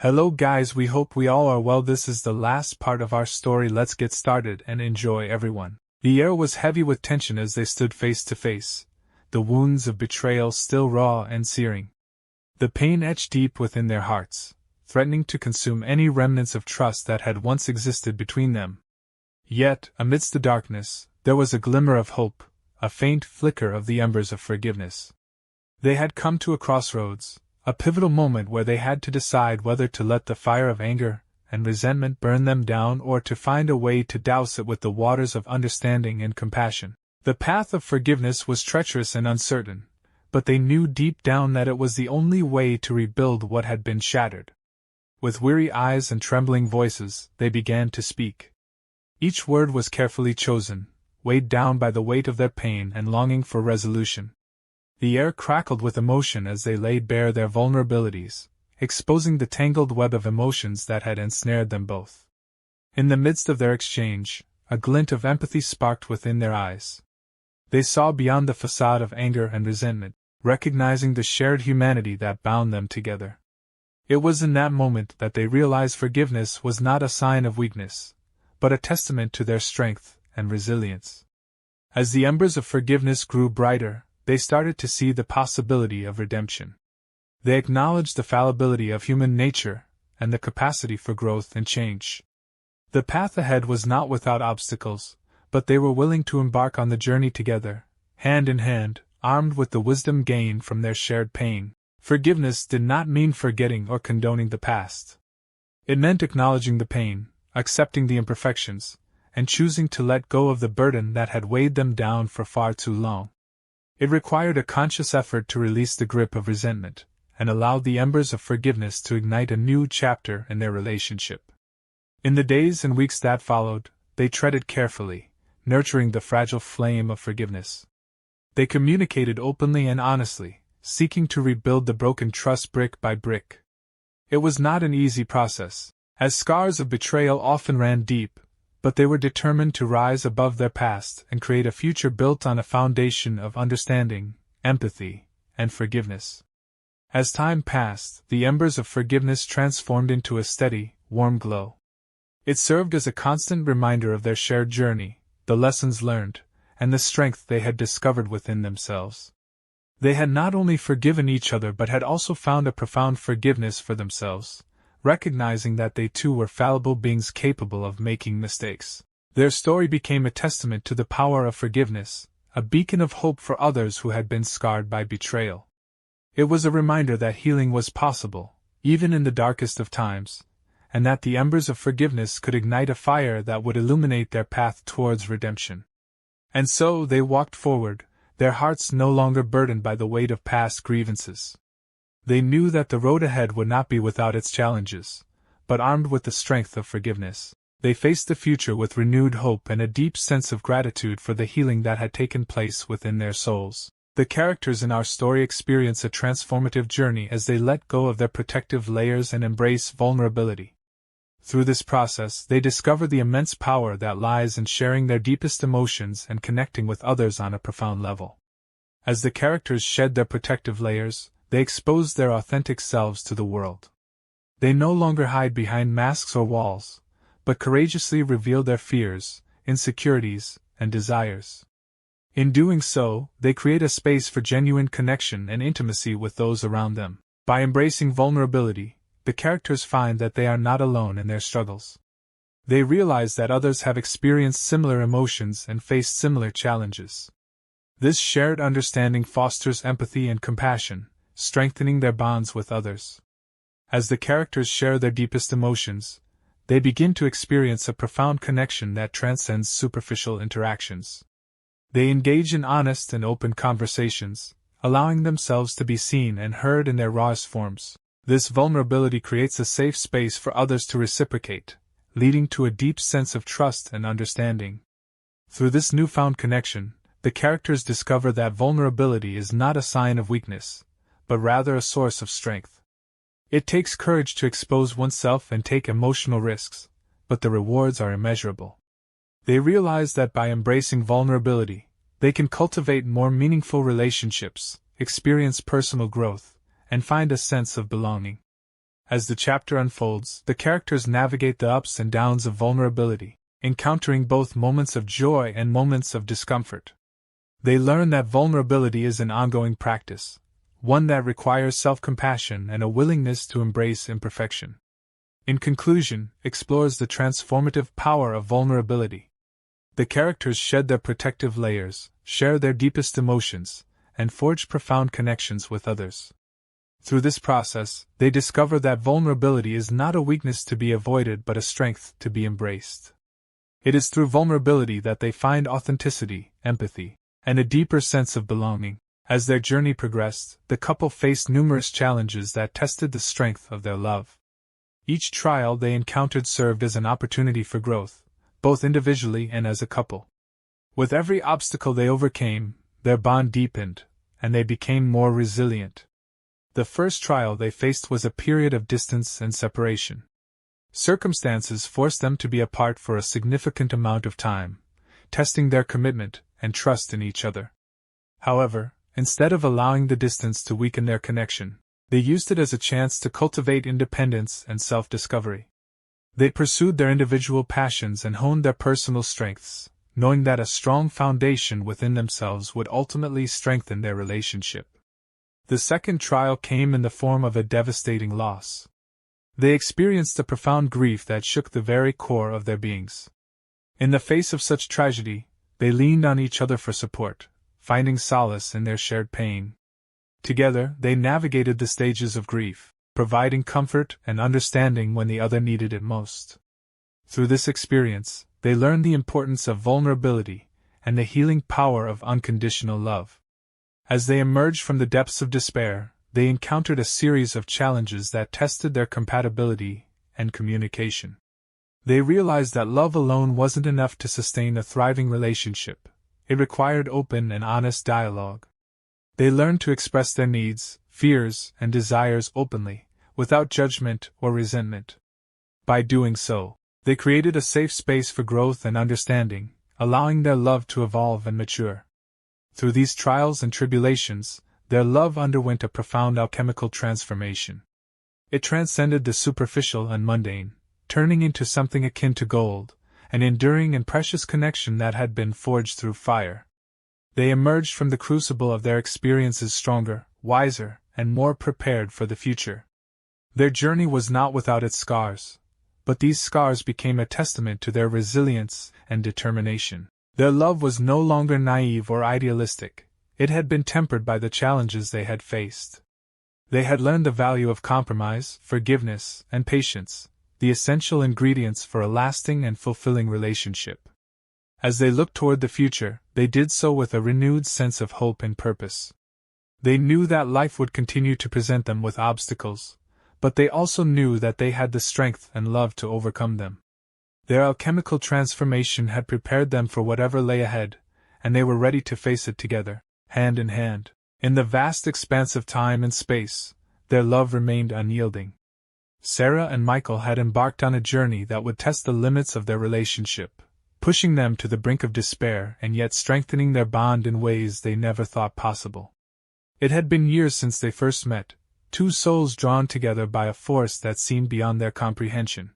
Hello guys, we hope we all are well. This is the last part of our story. Let's get started and enjoy everyone. The air was heavy with tension as they stood face to face, the wounds of betrayal still raw and searing. The pain etched deep within their hearts, threatening to consume any remnants of trust that had once existed between them. Yet, amidst the darkness, there was a glimmer of hope, a faint flicker of the embers of forgiveness. They had come to a crossroads, a pivotal moment where they had to decide whether to let the fire of anger and resentment burn them down or to find a way to douse it with the waters of understanding and compassion. The path of forgiveness was treacherous and uncertain, but they knew deep down that it was the only way to rebuild what had been shattered. With weary eyes and trembling voices, they began to speak. Each word was carefully chosen, weighed down by the weight of their pain and longing for resolution. The air crackled with emotion as they laid bare their vulnerabilities, exposing the tangled web of emotions that had ensnared them both. In the midst of their exchange, a glint of empathy sparked within their eyes. They saw beyond the facade of anger and resentment, recognizing the shared humanity that bound them together. It was in that moment that they realized forgiveness was not a sign of weakness, but a testament to their strength and resilience. As the embers of forgiveness grew brighter, they started to see the possibility of redemption. They acknowledged the fallibility of human nature and the capacity for growth and change. The path ahead was not without obstacles, but they were willing to embark on the journey together, hand in hand, armed with the wisdom gained from their shared pain. Forgiveness did not mean forgetting or condoning the past. It meant acknowledging the pain, accepting the imperfections, and choosing to let go of the burden that had weighed them down for far too long. It required a conscious effort to release the grip of resentment, and allow the embers of forgiveness to ignite a new chapter in their relationship. In the days and weeks that followed, they treaded carefully, nurturing the fragile flame of forgiveness. They communicated openly and honestly, seeking to rebuild the broken trust brick by brick. It was not an easy process, as scars of betrayal often ran deep, but they were determined to rise above their past and create a future built on a foundation of understanding, empathy, and forgiveness. As time passed, the embers of forgiveness transformed into a steady, warm glow. It served as a constant reminder of their shared journey, the lessons learned, and the strength they had discovered within themselves. They had not only forgiven each other but had also found a profound forgiveness for themselves, recognizing that they too were fallible beings capable of making mistakes. Their story became a testament to the power of forgiveness, a beacon of hope for others who had been scarred by betrayal. It was a reminder that healing was possible, even in the darkest of times, and that the embers of forgiveness could ignite a fire that would illuminate their path towards redemption. And so they walked forward, their hearts no longer burdened by the weight of past grievances. They knew that the road ahead would not be without its challenges, but armed with the strength of forgiveness, they faced the future with renewed hope and a deep sense of gratitude for the healing that had taken place within their souls. The characters in our story experience a transformative journey as they let go of their protective layers and embrace vulnerability. Through this process, they discover the immense power that lies in sharing their deepest emotions and connecting with others on a profound level. As the characters shed their protective layers, they expose their authentic selves to the world. They no longer hide behind masks or walls, but courageously reveal their fears, insecurities, and desires. In doing so, they create a space for genuine connection and intimacy with those around them. By embracing vulnerability, the characters find that they are not alone in their struggles. They realize that others have experienced similar emotions and faced similar challenges. This shared understanding fosters empathy and compassion, strengthening their bonds with others. As the characters share their deepest emotions, they begin to experience a profound connection that transcends superficial interactions. They engage in honest and open conversations, allowing themselves to be seen and heard in their rawest forms. This vulnerability creates a safe space for others to reciprocate, leading to a deep sense of trust and understanding. Through this newfound connection, the characters discover that vulnerability is not a sign of weakness, but rather a source of strength. It takes courage to expose oneself and take emotional risks, but the rewards are immeasurable. They realize that by embracing vulnerability, they can cultivate more meaningful relationships, experience personal growth, and find a sense of belonging. As the chapter unfolds, the characters navigate the ups and downs of vulnerability, encountering both moments of joy and moments of discomfort. They learn that vulnerability is an ongoing practice, one that requires self-compassion and a willingness to embrace imperfection. In conclusion, explores the transformative power of vulnerability. The characters shed their protective layers, share their deepest emotions, and forge profound connections with others. Through this process, they discover that vulnerability is not a weakness to be avoided but a strength to be embraced. It is through vulnerability that they find authenticity, empathy, and a deeper sense of belonging. As their journey progressed, the couple faced numerous challenges that tested the strength of their love. Each trial they encountered served as an opportunity for growth, both individually and as a couple. With every obstacle they overcame, their bond deepened, and they became more resilient. The first trial they faced was a period of distance and separation. Circumstances forced them to be apart for a significant amount of time, testing their commitment and trust in each other. However, instead of allowing the distance to weaken their connection, they used it as a chance to cultivate independence and self-discovery. They pursued their individual passions and honed their personal strengths, knowing that a strong foundation within themselves would ultimately strengthen their relationship. The second trial came in the form of a devastating loss. They experienced a profound grief that shook the very core of their beings. In the face of such tragedy, they leaned on each other for support, finding solace in their shared pain. Together, they navigated the stages of grief, providing comfort and understanding when the other needed it most. Through this experience, they learned the importance of vulnerability and the healing power of unconditional love. As they emerged from the depths of despair, they encountered a series of challenges that tested their compatibility and communication. They realized that love alone wasn't enough to sustain a thriving relationship. It required open and honest dialogue. They learned to express their needs, fears, and desires openly, without judgment or resentment. By doing so, they created a safe space for growth and understanding, allowing their love to evolve and mature. Through these trials and tribulations, their love underwent a profound alchemical transformation. It transcended the superficial and mundane, turning into something akin to gold, an enduring and precious connection that had been forged through fire. They emerged from the crucible of their experiences stronger, wiser, and more prepared for the future. Their journey was not without its scars, but these scars became a testament to their resilience and determination. Their love was no longer naive or idealistic. It had been tempered by the challenges they had faced. They had learned the value of compromise, forgiveness, and patience, the essential ingredients for a lasting and fulfilling relationship. As they looked toward the future, they did so with a renewed sense of hope and purpose. They knew that life would continue to present them with obstacles, but they also knew that they had the strength and love to overcome them. Their alchemical transformation had prepared them for whatever lay ahead, and they were ready to face it together, hand in hand. In the vast expanse of time and space, their love remained unyielding. Sarah and Michael had embarked on a journey that would test the limits of their relationship, pushing them to the brink of despair and yet strengthening their bond in ways they never thought possible. It had been years since they first met, two souls drawn together by a force that seemed beyond their comprehension.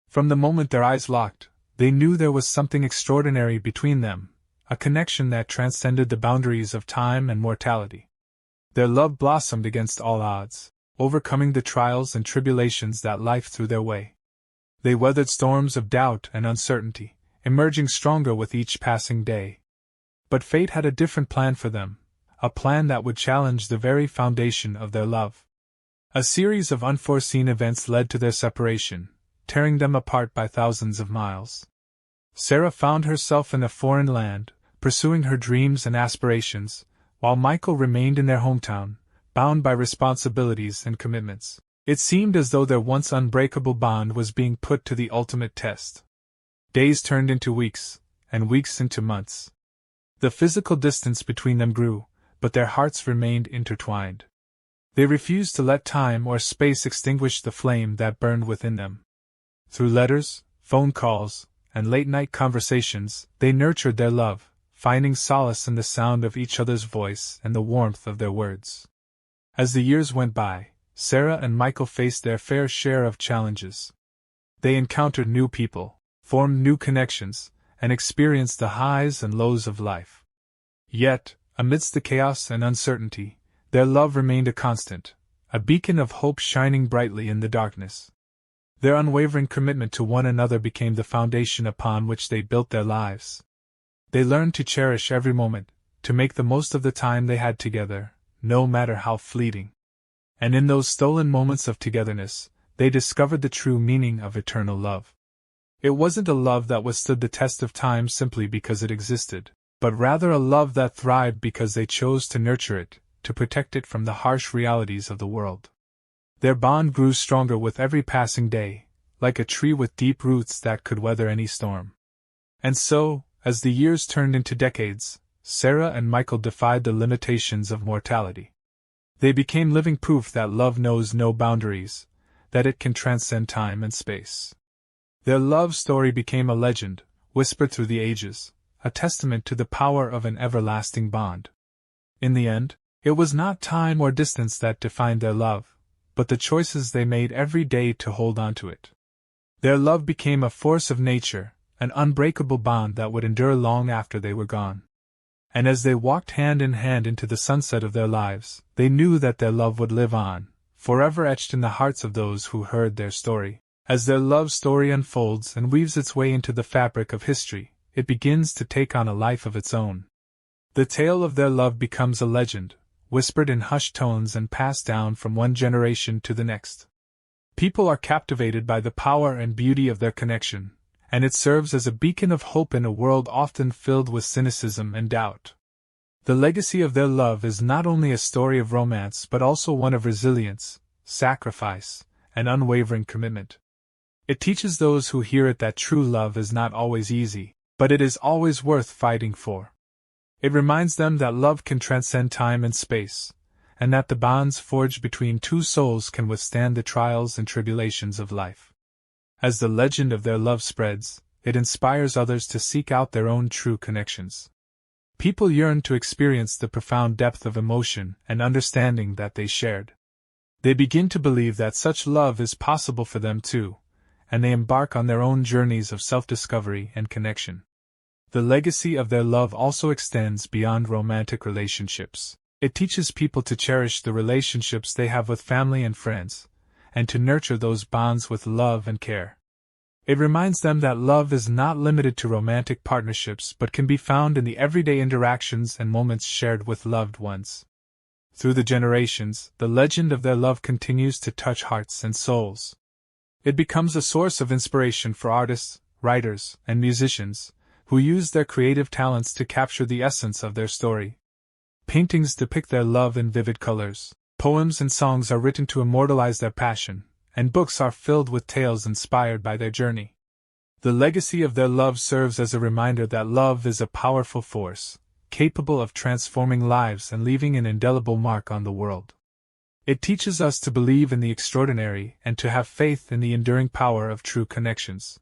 From the moment their eyes locked, they knew there was something extraordinary between them, a connection that transcended the boundaries of time and mortality. Their love blossomed against all odds, overcoming the trials and tribulations that life threw their way. They weathered storms of doubt and uncertainty, emerging stronger with each passing day. But fate had a different plan for them, a plan that would challenge the very foundation of their love. A series of unforeseen events led to their separation, tearing them apart by thousands of miles. Sarah found herself in a foreign land, pursuing her dreams and aspirations, while Michael remained in their hometown, bound by responsibilities and commitments. It seemed as though their once unbreakable bond was being put to the ultimate test. Days turned into weeks, and weeks into months. The physical distance between them grew, but their hearts remained intertwined. They refused to let time or space extinguish the flame that burned within them. Through letters, phone calls, and late-night conversations, they nurtured their love, finding solace in the sound of each other's voice and the warmth of their words. As the years went by, Sarah and Michael faced their fair share of challenges. They encountered new people, formed new connections, and experienced the highs and lows of life. Yet, amidst the chaos and uncertainty, their love remained a constant, a beacon of hope shining brightly in the darkness. Their unwavering commitment to one another became the foundation upon which they built their lives. They learned to cherish every moment, to make the most of the time they had together, no matter how fleeting. And in those stolen moments of togetherness, they discovered the true meaning of eternal love. It wasn't a love that withstood the test of time simply because it existed, but rather a love that thrived because they chose to nurture it, to protect it from the harsh realities of the world. Their bond grew stronger with every passing day, like a tree with deep roots that could weather any storm. And so, as the years turned into decades, Sarah and Michael defied the limitations of mortality. They became living proof that love knows no boundaries, that it can transcend time and space. Their love story became a legend, whispered through the ages, a testament to the power of an everlasting bond. In the end, it was not time or distance that defined their love, but the choices they made every day to hold on to it. Their love became a force of nature, an unbreakable bond that would endure long after they were gone. And as they walked hand in hand into the sunset of their lives, they knew that their love would live on, forever etched in the hearts of those who heard their story. As their love story unfolds and weaves its way into the fabric of history, it begins to take on a life of its own. The tale of their love becomes a legend, whispered in hushed tones and passed down from one generation to the next. People are captivated by the power and beauty of their connection, and it serves as a beacon of hope in a world often filled with cynicism and doubt. The legacy of their love is not only a story of romance but also one of resilience, sacrifice, and unwavering commitment. It teaches those who hear it that true love is not always easy, but it is always worth fighting for. It reminds them that love can transcend time and space, and that the bonds forged between two souls can withstand the trials and tribulations of life. As the legend of their love spreads, it inspires others to seek out their own true connections. People yearn to experience the profound depth of emotion and understanding that they shared. They begin to believe that such love is possible for them too, and they embark on their own journeys of self-discovery and connection. The legacy of their love also extends beyond romantic relationships. It teaches people to cherish the relationships they have with family and friends, and to nurture those bonds with love and care. It reminds them that love is not limited to romantic partnerships but can be found in the everyday interactions and moments shared with loved ones. Through the generations, the legend of their love continues to touch hearts and souls. It becomes a source of inspiration for artists, writers, and musicians, who use their creative talents to capture the essence of their story. Paintings depict their love in vivid colors, poems and songs are written to immortalize their passion, and books are filled with tales inspired by their journey. The legacy of their love serves as a reminder that love is a powerful force, capable of transforming lives and leaving an indelible mark on the world. It teaches us to believe in the extraordinary and to have faith in the enduring power of true connections.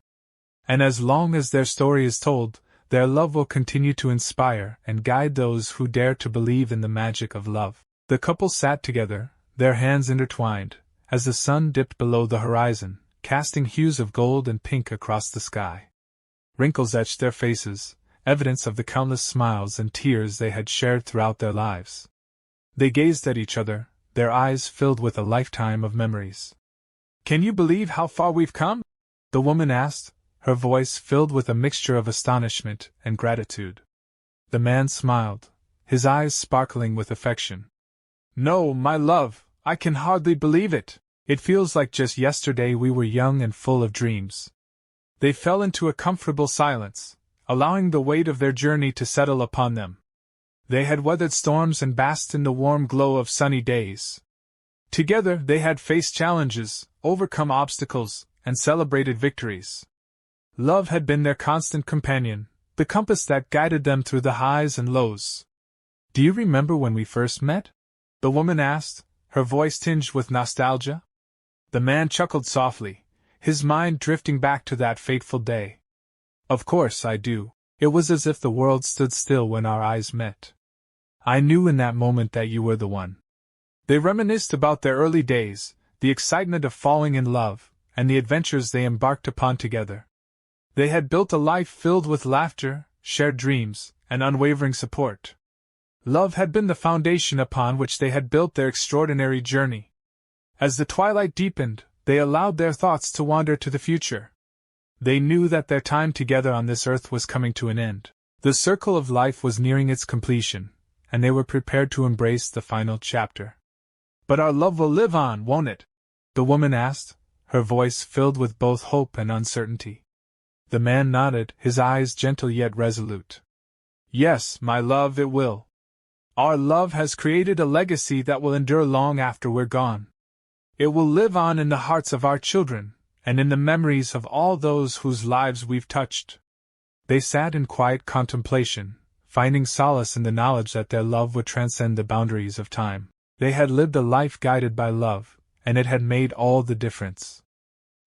And as long as their story is told, their love will continue to inspire and guide those who dare to believe in the magic of love. The couple sat together, their hands intertwined, as the sun dipped below the horizon, casting hues of gold and pink across the sky. Wrinkles etched their faces, evidence of the countless smiles and tears they had shared throughout their lives. They gazed at each other, their eyes filled with a lifetime of memories. "Can you believe how far we've come?" the woman asked, her voice filled with a mixture of astonishment and gratitude. The man smiled, his eyes sparkling with affection. "No, my love, I can hardly believe it. It feels like just yesterday we were young and full of dreams." They fell into a comfortable silence, allowing the weight of their journey to settle upon them. They had weathered storms and basked in the warm glow of sunny days. Together they had faced challenges, overcome obstacles, and celebrated victories. Love had been their constant companion, the compass that guided them through the highs and lows. "Do you remember when we first met?" the woman asked, her voice tinged with nostalgia. The man chuckled softly, his mind drifting back to that fateful day. "Of course I do." It was as if the world stood still when our eyes met. "I knew in that moment that you were the one." They reminisced about their early days, the excitement of falling in love, and the adventures they embarked upon together. They had built a life filled with laughter, shared dreams, and unwavering support. Love had been the foundation upon which they had built their extraordinary journey. As the twilight deepened, they allowed their thoughts to wander to the future. They knew that their time together on this earth was coming to an end. The circle of life was nearing its completion, and they were prepared to embrace the final chapter. "But our love will live on, won't it?" the woman asked, her voice filled with both hope and uncertainty. The man nodded, his eyes gentle yet resolute. "Yes, my love, it will. Our love has created a legacy that will endure long after we're gone. It will live on in the hearts of our children, and in the memories of all those whose lives we've touched." They sat in quiet contemplation, finding solace in the knowledge that their love would transcend the boundaries of time. They had lived a life guided by love, and it had made all the difference.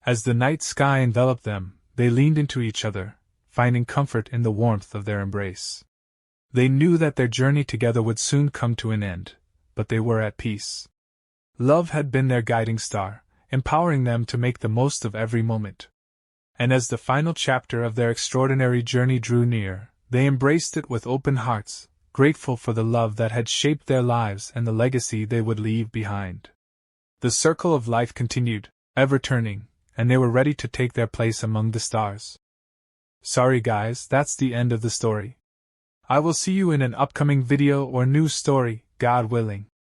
As the night sky enveloped them, they leaned into each other, finding comfort in the warmth of their embrace. They knew that their journey together would soon come to an end, but they were at peace. Love had been their guiding star, empowering them to make the most of every moment. And as the final chapter of their extraordinary journey drew near, they embraced it with open hearts, grateful for the love that had shaped their lives and the legacy they would leave behind. The circle of life continued, ever turning, and they were ready to take their place among the stars. Sorry guys, that's the end of the story. I will see you in an upcoming video or new story, God willing.